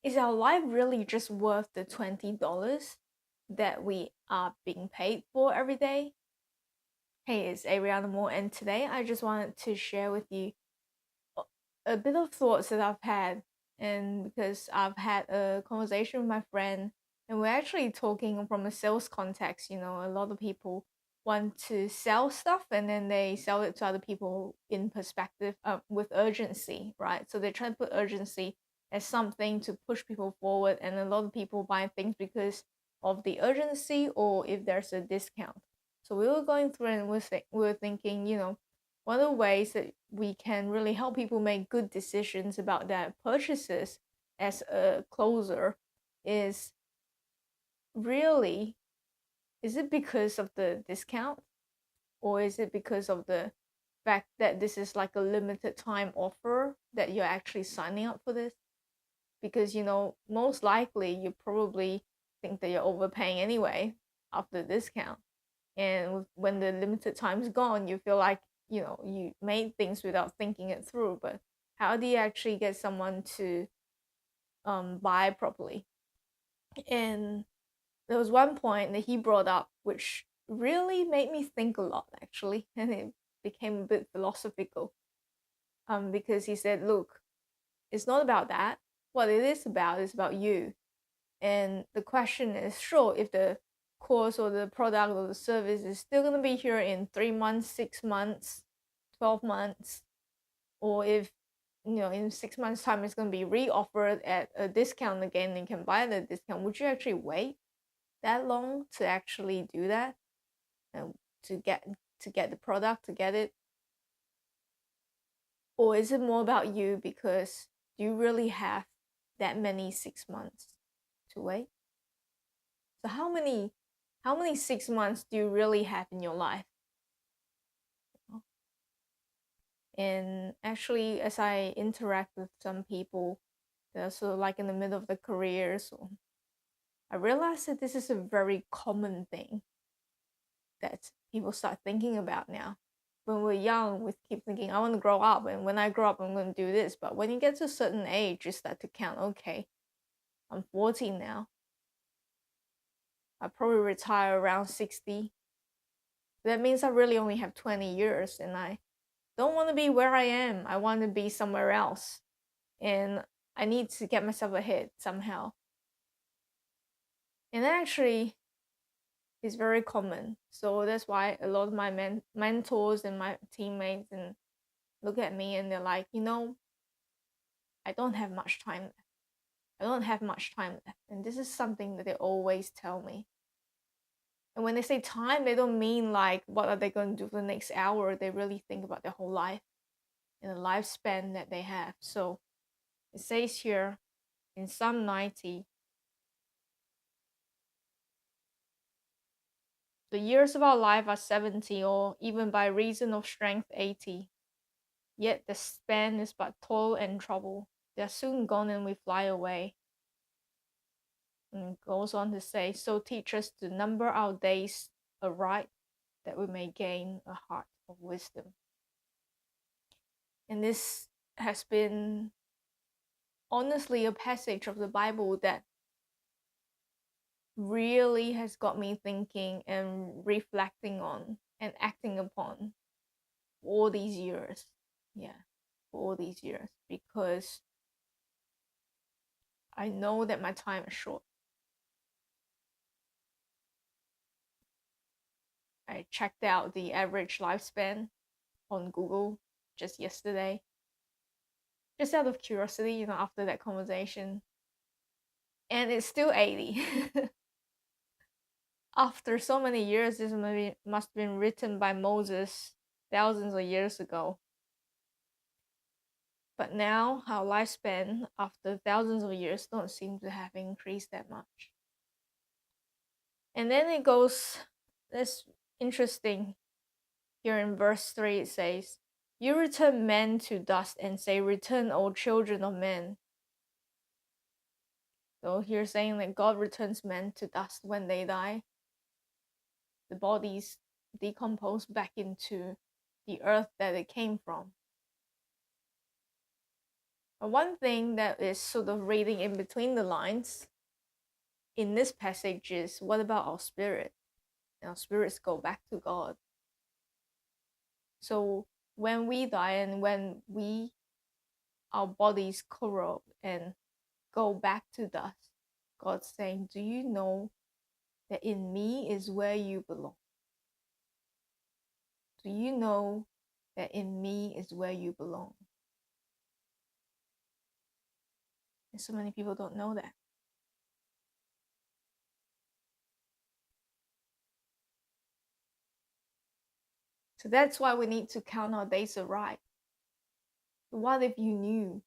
Is our life really just worth the $20 that we are being paid for every day? Hey, it's Ariana Moore, and today I just wanted to share with you a bit of thoughts that I've had, and because I've had a conversation with my friend, and we're actually talking from a sales context. A lot of people want to sell stuff, and then they sell it to other people in perspective, with urgency, right? So they try to put urgency as something to push people forward, and a lot of people buy things because of the urgency or if there's a discount. So we were going through and we were thinking, one of the ways that we can really help people make good decisions about their purchases as a closer is really, is it because of the discount, or is it because of the fact that this is like a limited time offer that you're actually signing up for this? Because most likely you probably think that you're overpaying anyway after the discount, and when the limited time is gone, you feel like you made things without thinking it through. But how do you actually get someone to buy properly? And there was one point that he brought up which really made me think a lot, actually, and it became a bit philosophical. Because he said, look, it's not about that. What it is about you. And the question is, sure, if the course or the product or the service is still going to be here in 3 months, 6 months, 12 months, or if in 6 months time it's going to be re-offered at a discount again and you can buy the discount, would you actually wait that long to actually do that, and to get the product, to get it? Or is it more about you, because do you really have that many 6 months to wait? So how many 6 months do you really have in your life? And actually, as I interact with some people that are sort of like in the middle of their careers, I realize that this is a very common thing that people start thinking about now. When we're young, we keep thinking, I want to grow up, and when I grow up, I'm going to do this. But when you get to a certain age, you start to count, okay, I'm 40 now. I probably retire around 60. That means I really only have 20 years, and I don't want to be where I am. I want to be somewhere else. And I need to get myself ahead somehow. And that actually is very common. So that's why a lot of my mentors and my teammates and look at me and they're like, I don't have much time left. I don't have much time left. And this is something that they always tell me. And when they say time, they don't mean like what are they going to do for the next hour. They really think about their whole life and the lifespan that they have. So it says here in Psalm 90, the years of our life are 70, or even by reason of strength 80. Yet the span is but toil and trouble. They are soon gone and we fly away. And it goes on to say, so teach us to number our days aright, that we may gain a heart of wisdom. And this has been honestly a passage of the Bible that really has got me thinking and reflecting on and acting upon all these years. Yeah, for all these years, because I know that my time is short. I checked out the average lifespan on Google just yesterday, just out of curiosity, after that conversation, and it's still 80. After so many years, this must have been written by Moses thousands of years ago. But now, our lifespan after thousands of years don't seem to have increased that much. And then it goes, that's interesting. Here in verse 3, it says, you return men to dust and say, return, O children of men. So here saying that God returns men to dust when they die. The bodies decompose back into the earth that it came from. But one thing that is sort of reading in between the lines in this passage is, what about our spirit? Our spirits go back to God. So when we die and when our bodies corrupt and go back to dust, God's saying, do you know that in me is where you belong? Do you know that in me is where you belong? And so many people don't know that. So that's why we need to count our days aright. What if you knew?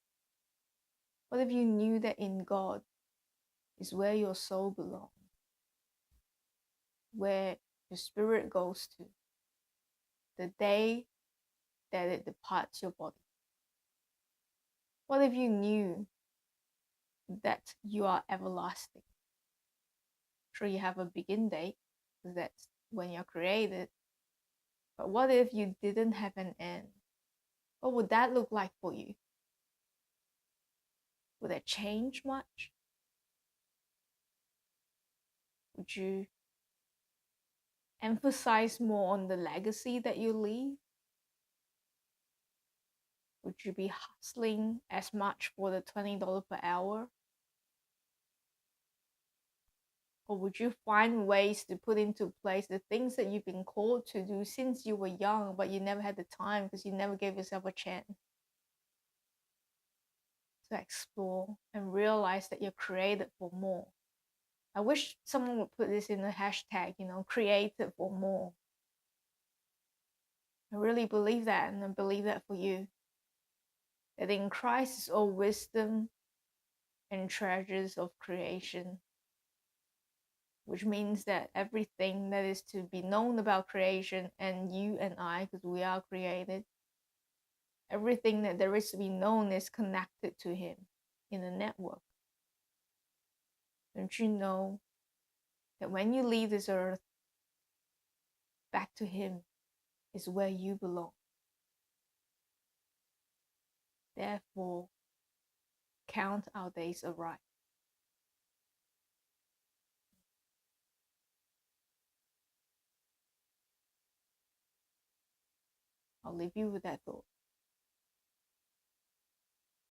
What if you knew that in God is where your soul belongs? Where your spirit goes to the day that it departs your body? What if you knew that you are everlasting? Sure, you have a begin date, because that's when you're created. But what if you didn't have an end? What would that look like for you? Would that change much? Would you emphasize more on the legacy that you leave? Would you be hustling as much for the $20 per hour? Or would you find ways to put into place the things that you've been called to do since you were young, but you never had the time because you never gave yourself a chance to explore and realize that you're created for more? I wish someone would put this in a hashtag, created for more. I really believe that, and I believe that for you. That in Christ is all wisdom and treasures of creation, which means that everything that is to be known about creation, and you and I, because we are created, everything that there is to be known is connected to Him in a network. Don't you know that when you leave this earth, back to Him is where you belong? Therefore, count our days aright. I'll leave you with that thought.